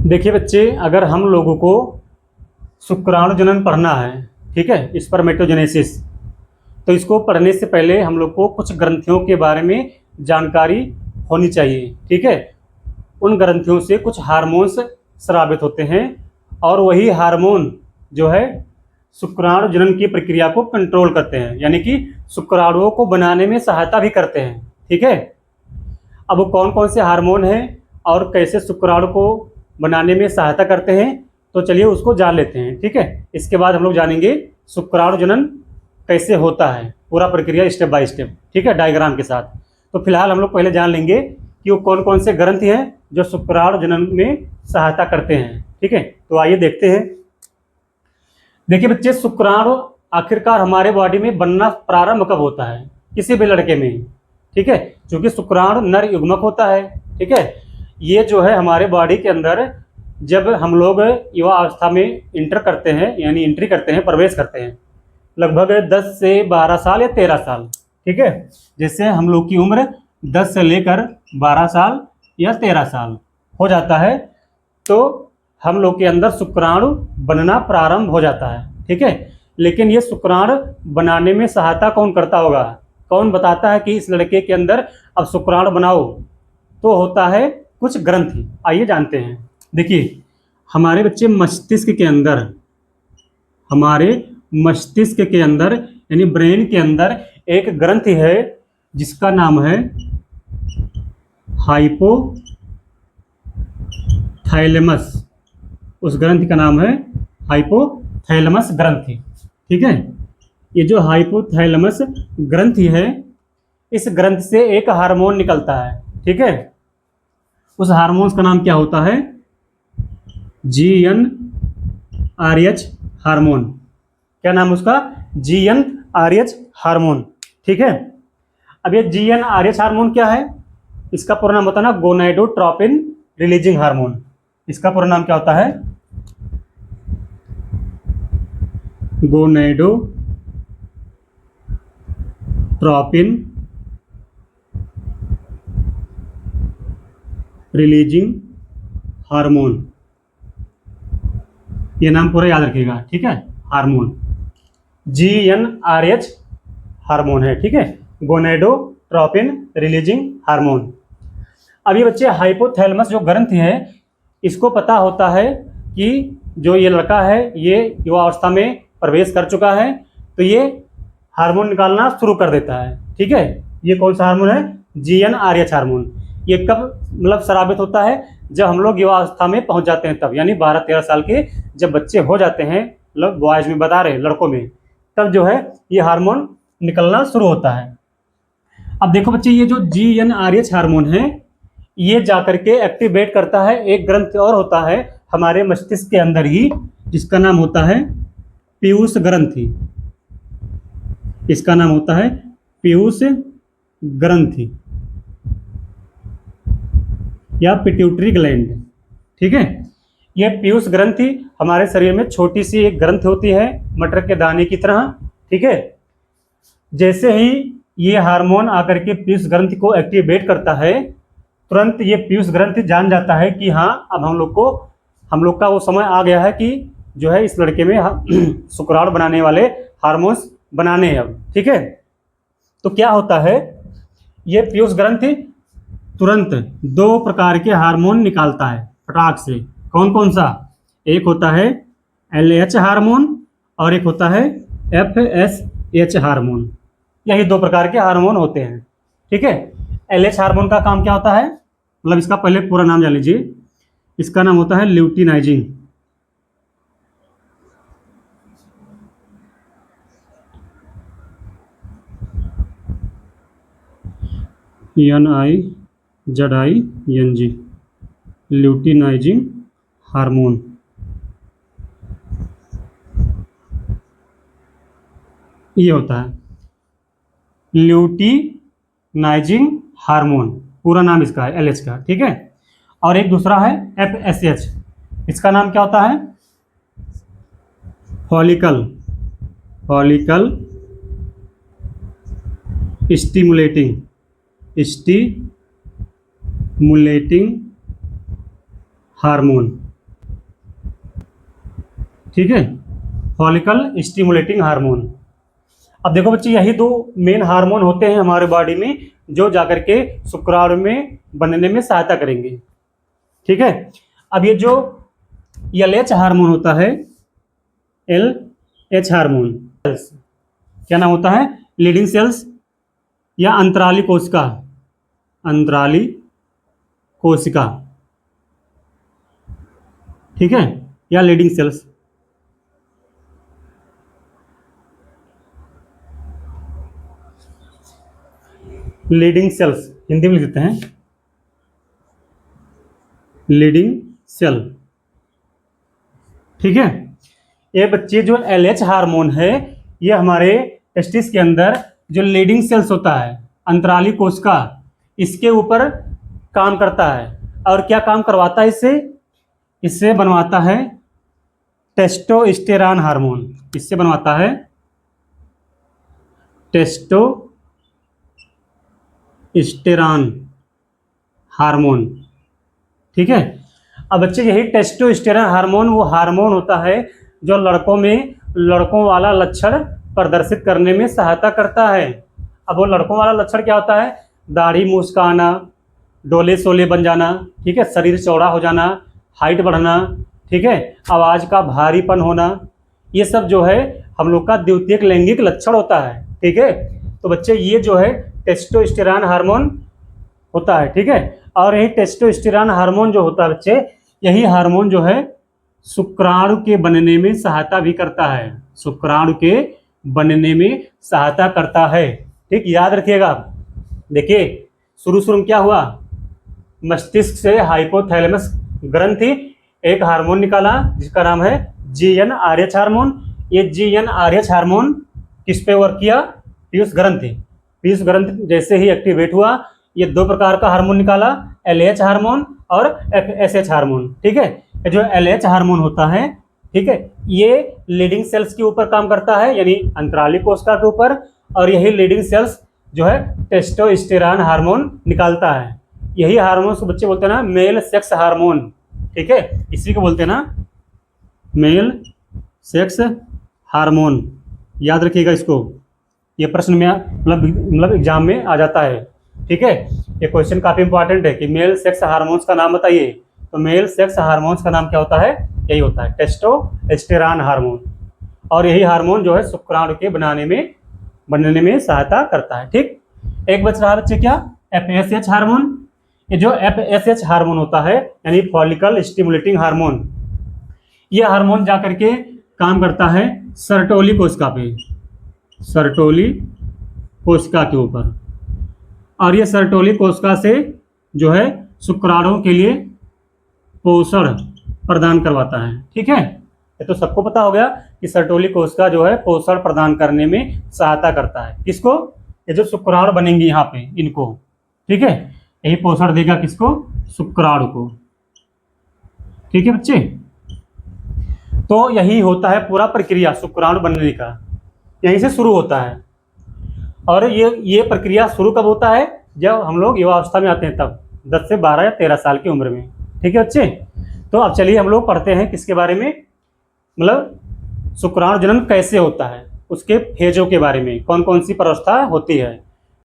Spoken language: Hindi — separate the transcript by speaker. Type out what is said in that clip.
Speaker 1: देखिए बच्चे, अगर हम लोगों को शुक्राणु जनन पढ़ना है, ठीक है, स्पर्मेटोजेनेसिस, तो इसको पढ़ने से पहले हम लोग को कुछ ग्रंथियों के बारे में जानकारी होनी चाहिए, ठीक है। उन ग्रंथियों से कुछ हार्मोन्स स्रावित होते हैं और वही हार्मोन जो है शुक्राणु जनन की प्रक्रिया को कंट्रोल करते हैं, यानी कि शुक्राणुओं को बनाने में सहायता भी करते हैं, ठीक है। अब वो कौन कौन से हार्मोन हैं और कैसे शुक्राणु को बनाने में सहायता करते हैं, तो चलिए उसको जान लेते हैं, ठीक है। इसके बाद हम लोग जानेंगे शुक्राणु जनन कैसे होता है, पूरा प्रक्रिया स्टेप बाय स्टेप, ठीक है, डायग्राम के साथ। तो फिलहाल हम लोग पहले जान लेंगे कि वो कौन कौन से ग्रंथि हैं जो शुक्राणु जनन में सहायता करते हैं, ठीक है। तो आइए देखते हैं। देखिए बच्चे, शुक्राणु आखिरकार हमारे बॉडी में बनना प्रारंभ कब होता है, किसी भी लड़के में, ठीक है, क्योंकि शुक्राणु नर युग्मक होता है, ठीक है। ये जो है हमारे बॉडी के अंदर जब हम लोग युवा अवस्था में इंटर करते हैं, यानी एंट्री करते हैं, प्रवेश करते हैं, लगभग 10 से 12 साल या 13 साल, ठीक है। जैसे हम लोग की उम्र 10 से लेकर 12 साल या 13 साल हो जाता है, तो हम लोग के अंदर शुक्राणु बनना प्रारंभ हो जाता है, ठीक है। लेकिन ये शुक्राणु बनाने में सहायता कौन करता होगा, कौन बताता है कि इस लड़के के अंदर अब शुक्राणु बनाओ, तो होता है कुछ ग्रंथि। आइए जानते हैं। देखिए, हमारे बच्चे मस्तिष्क के अंदर, हमारे मस्तिष्क के अंदर यानी ब्रेन के अंदर एक ग्रंथि है जिसका नाम है हाइपोथैलेमस। उस ग्रंथि का नाम है हाइपोथैलेमस ग्रंथि, ठीक है। ये जो हाइपोथैलेमस ग्रंथि है, इस ग्रंथि से एक हार्मोन निकलता है, ठीक है। उस हार्मोन का नाम क्या होता है, GnRH हार्मोन। क्या नाम उसका, GnRH हार्मोन, ठीक है। अब ये GnRH हार्मोन क्या है, इसका पूरा नाम होता है ना गोनाडोट्रोपिन रिलीजिंग हार्मोन। इसका पूरा नाम क्या होता है, गोनाडोट्रोपिन रिलीजिंग हार्मोन। ये नाम पूरा याद रखिएगा, ठीक है। हार्मोन GnRH हार्मोन है, ठीक है, गोनाडोट्रोपिन रिलीजिंग हार्मोन। अब ये बच्चे, हाइपोथैलेमस जो ग्रंथि है, इसको पता होता है कि जो ये लड़का है ये युवा अवस्था में प्रवेश कर चुका है, तो ये हार्मोन निकालना शुरू कर देता है, ठीक है। ये कौन सा हार्मोन है, GnRH हार्मोन। ये कब मतलब स्रावित होता है, जब हम लोग युवा अवस्था में पहुंच जाते हैं, तब यानी 12-13 साल के जब बच्चे हो जाते हैं, मतलब बॉयज में बता रहे, लड़कों में, तब जो है ये हार्मोन निकलना शुरू होता है। अब देखो बच्चे, ये जो GnRH हार्मोन है, ये जाकर के एक्टिवेट करता है एक ग्रंथि और होता है हमारे मस्तिष्क के अंदर ही, जिसका नाम होता है पीयूष ग्रंथि। इसका नाम होता है पीयूष ग्रंथि या पिट्यूटरी ग्लैंड, ठीक है। ये पीयूष ग्रंथि हमारे शरीर में छोटी सी एक ग्रंथि होती है, मटर के दाने की तरह, ठीक है। जैसे ही ये हार्मोन आकर के पीयूष ग्रंथि को एक्टिवेट करता है, तुरंत ये पीयूष ग्रंथि जान जाता है कि हाँ, अब हम लोग का वो समय आ गया है कि जो है इस लड़के में शुक्राणु बनाने वाले हार्मोन्स बनाने हैं अब, ठीक है। तो क्या होता है, ये पीयूष ग्रंथि तुरंत 2 प्रकार के हार्मोन निकालता है फटाक से। कौन कौन सा, एक होता है LH हार्मोन और एक होता है FSH हार्मोन। यही 2 प्रकार के हार्मोन होते हैं, ठीक है। LH हार्मोन का काम क्या होता है, मतलब इसका पहले पूरा नाम जान लीजिए। इसका नाम होता है ल्यूटिनाइजिंग। NIZING, luteinizing hormone. ये होता है ल्यूटिनाइजिंग हार्मोन, पूरा नाम इसका है LH का, ठीक है। और एक दूसरा है FSH। इसका नाम क्या होता है, फॉलिकल स्टिमुलेटिंग हार्मोन, ठीक है, फॉलिकल स्टिमुलेटिंग हार्मोन। अब देखो बच्चे, यही दो मेन हार्मोन होते हैं हमारे बॉडी में जो जाकर के शुक्राणु में बनने में सहायता करेंगे। ठीक है, अब ये जो LH हार्मोन होता है, LH हार्मोन, क्या नाम होता है, लीडिंग सेल्स या अंतराली कोशिका, अंतराली कोशिका, ठीक है, या leading cells. Leading cells Hindi में लिख देते हैं, लीडिंग सेल। ठीक है, ये बच्चे जो LH हार्मोन है ये हमारे टेस्टिस के अंदर जो लीडिंग सेल्स होता है, अंतराली कोशिका, इसके ऊपर काम करता है। और क्या काम करवाता है इससे? इससे बनवाता है टेस्टोस्टेरॉन हार्मोन। इससे बनवाता है टेस्टोस्टेरॉन हार्मोन। ठीक है, अब बच्चे यही टेस्टोस्टेरॉन हार्मोन वो हार्मोन होता है जो लड़कों में लड़कों वाला लक्षण प्रदर्शित करने में सहायता करता है। अब वो लड़कों वाला लक्षण क्या होता है? दाढ़ी मूछ का आना, डोले सोले बन जाना, ठीक है, शरीर चौड़ा हो जाना, हाइट बढ़ना, ठीक है, आवाज़ का भारीपन होना, ये सब जो है हम लोग का द्वितीयक लैंगिक लक्षण होता है। ठीक है, तो बच्चे ये जो है टेस्टोस्टेरॉन हार्मोन होता है। ठीक है, और यही टेस्टोस्टेरॉन हार्मोन जो होता है बच्चे, यही हार्मोन जो है शुक्राणु के बनने में सहायता भी करता है, शुक्राणु के बनने में सहायता करता है। ठीक, याद रखिएगा। देखिए, शुरू में क्या हुआ, मस्तिष्क से हाइपोथैलेमस ग्रंथि एक हार्मोन निकाला जिसका नाम है GnRH हार्मोन। ये GnRH हार्मोन किस पे वर्क किया? पीयूष ग्रंथि। पीयूष ग्रंथि जैसे ही एक्टिवेट हुआ, ये दो प्रकार का हार्मोन निकाला, LH हार्मोन और FSH हार्मोन। ठीक है, जो LH हार्मोन होता है, ठीक है, ये लीडिंग सेल्स के ऊपर काम करता है, यानी अंतराली कोशिका के ऊपर, और यही लीडिंग सेल्स जो है टेस्टोस्टेरॉन हार्मोन निकालता है। यही हार्मोन को बच्चे बोलते हैं ना मेल सेक्स हार्मोन। ठीक है, इसी को बोलते हैं ना मेल सेक्स हार्मोन। याद रखिएगा इसको, ये प्रश्न में मतलब एग्जाम में आ जाता है। ठीक है, ये क्वेश्चन काफी इंपॉर्टेंट है कि मेल सेक्स हार्मोन्स का नाम बताइए। तो मेल सेक्स हार्मोन्स का नाम क्या होता है? यही होता है टेस्टोस्टेरॉन हार्मोन। और यही हार्मोन जो है शुक्राणु के बनने में सहायता करता है। ठीक, एक बच रहा बच्चे क्या? FSH hormone. ये जो FSH हार्मोन होता है यानी फॉलिकल स्टिमुलेटिंग हार्मोन, ये हार्मोन जाकर के काम करता है सर्टोली कोशिका पे, सर्टोली कोशिका के ऊपर, और ये सर्टोली कोशिका से जो है शुक्राणुओं के लिए पोषण प्रदान करवाता है। ठीक है, ये तो सबको पता हो गया कि सर्टोली कोशिका जो है पोषण प्रदान करने में सहायता करता है। किसको? ये जो शुक्राणु बनेंगे यहाँ पे इनको। ठीक है, यही पोषण देगा किसको? शुक्राणु को। ठीक है बच्चे, तो यही होता है पूरा प्रक्रिया शुक्राणु बनने का, यहीं से शुरू होता है। और ये प्रक्रिया शुरू कब होता है? जब हम लोग युवावस्था में आते हैं, तब 10 से 12 या 13 साल की उम्र में। ठीक है बच्चे, तो अब चलिए हम लोग पढ़ते हैं किसके बारे में, मतलब शुक्राणु जनन कैसे होता है, उसके फेजों के बारे में, कौन कौन सी प्रावस्था होती है।